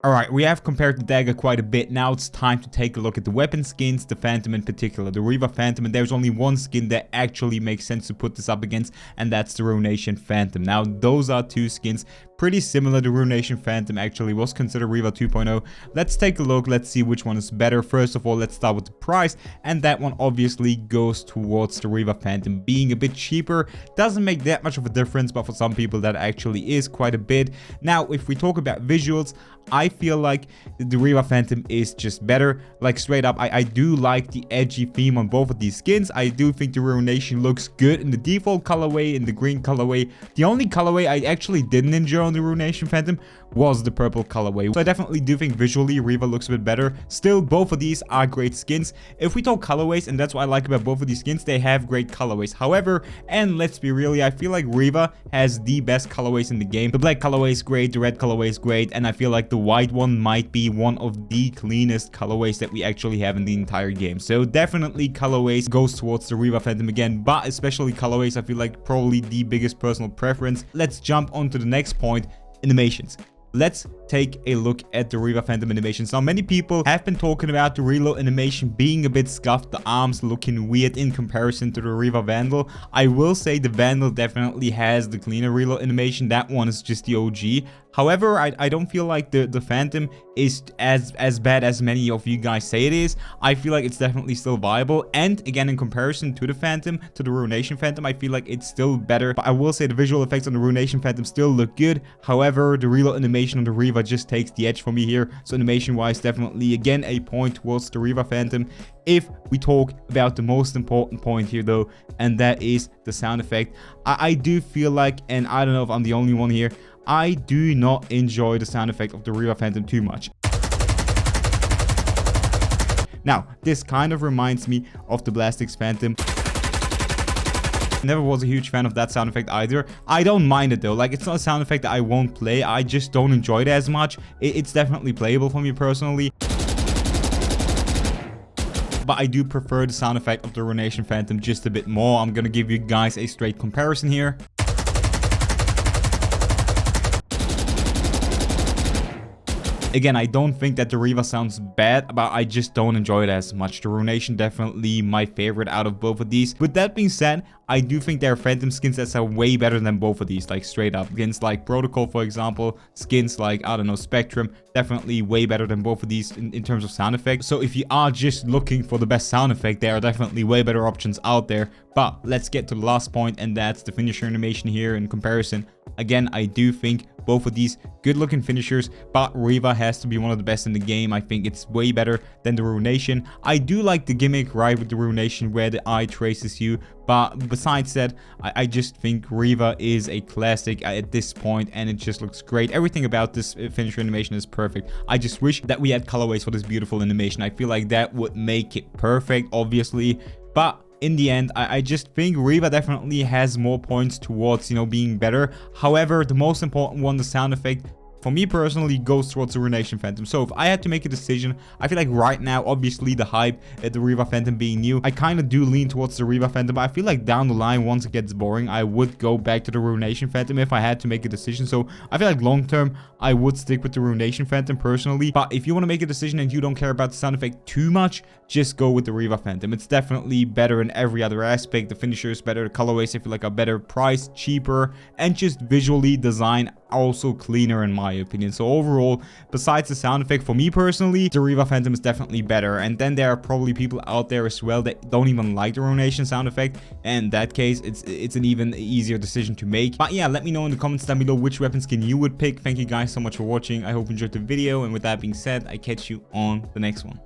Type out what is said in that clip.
Alright, we have compared the dagger quite a bit. Now it's time to take a look at the weapon skins, the Phantom in particular, the Reaver Phantom, and there's only one skin that actually makes sense to put this up against, and that's the Ruination Phantom. Now, those are two skins pretty similar. The Ruination Phantom actually was considered Reaver 2.0. Let's take a look, let's see which one is better. First of all, let's start with the price, and that one obviously goes towards the Reaver Phantom. Being a bit cheaper doesn't make that much of a difference, but for some people that actually is quite a bit. Now, if we talk about visuals, I feel like the Reaver Phantom is just better. Like straight up, I do like the edgy theme on both of these skins. I do think the Ruination looks good in the default colorway, in the green colorway. The only colorway I actually didn't enjoy on the Ruination Phantom was the purple colorway. So I definitely do think visually Reaver looks a bit better. Still, both of these are great skins. If we talk colorways, and that's what I like about both of these skins, they have great colorways. However, and let's be real, I feel like Reaver has the best colorways in the game. The black colorway is great, the red colorway is great, and I feel like the white one might be one of the cleanest colorways that we actually have in the entire game. So definitely colorways goes towards the Reaver Phantom again, but especially colorways, I feel like probably the biggest personal preference. Let's jump on to the next point, animations. Let's take a look at the Reaver Phantom animations. Now, many people have been talking about the reload animation being a bit scuffed, the arms looking weird in comparison to the Reaver Vandal. I will say the Vandal definitely has the cleaner reload animation. That one is just the OG. However, I don't feel like the Phantom is as bad as many of you guys say it is. I feel like it's definitely still viable. And again, in comparison to the Phantom, to the Ruination Phantom, I feel like it's still better. But I will say the visual effects on the Ruination Phantom still look good. However, the reload animation on the Reaver just takes the edge for me here. So animation wise, definitely again a point towards the Reaver Phantom. If we talk about the most important point here though, and that is the sound effect, I do feel like, and I don't know if I'm the only one here, I do not enjoy the sound effect of the Reaver Phantom too much. Now, this kind of reminds me of the Blastix Phantom. Never was a huge fan of that sound effect either. I don't mind it though. Like, it's not a sound effect that I won't play. I just don't enjoy it as much. It's definitely playable for me personally. But I do prefer the sound effect of the Ruination Phantom just a bit more. I'm gonna give you guys a straight comparison here. Again, I don't think that the Reaver sounds bad, but I just don't enjoy it as much. The Ruination definitely my favorite out of both of these. With that being said, I do think there are Phantom skins that are way better than both of these, like straight up. Skins like Protocol, for example, skins like, I don't know, Spectrum, definitely way better than both of these in terms of sound effects. So if you are just looking for the best sound effect, there are definitely way better options out there. But let's get to the last point, and that's the finisher animation here in comparison. Again, I do think both of these good looking finishers, but Reaver has to be one of the best in the game. I think it's way better than the Ruination. I do like the gimmick, right, with the Ruination where the eye traces you, but besides that, I just think Reaver is a classic at this point, and it just looks great. Everything about this finisher animation is perfect. I just wish that we had colorways for this beautiful animation. I feel like that would make it perfect, obviously, but in the end, I just think Reaver definitely has more points towards, being better. However, the most important one, the sound effect, for me personally, goes towards the Ruination Phantom. So if I had to make a decision, I feel like right now, obviously the hype at the Reaver Phantom being new, I kind of do lean towards the Reaver Phantom, but I feel like down the line, once it gets boring, I would go back to the Ruination Phantom if I had to make a decision. So I feel like long term, I would stick with the Ruination Phantom personally. But if you want to make a decision and you don't care about the sound effect too much, just go with the Reaver Phantom. It's definitely better in every other aspect. The finisher is better, the colorways I feel like are better, priced, cheaper, and just visually design also cleaner in my opinion. So overall, besides the sound effect, for me personally, the Reaver Phantom is definitely better. And then there are probably people out there as well that don't even like the Ruination sound effect, and in that case, it's an even easier decision to make. But yeah, let me know in the comments down below which weapon skin you would pick. Thank you guys so much for watching. I hope you enjoyed the video, and with that being said, I catch you on the next one.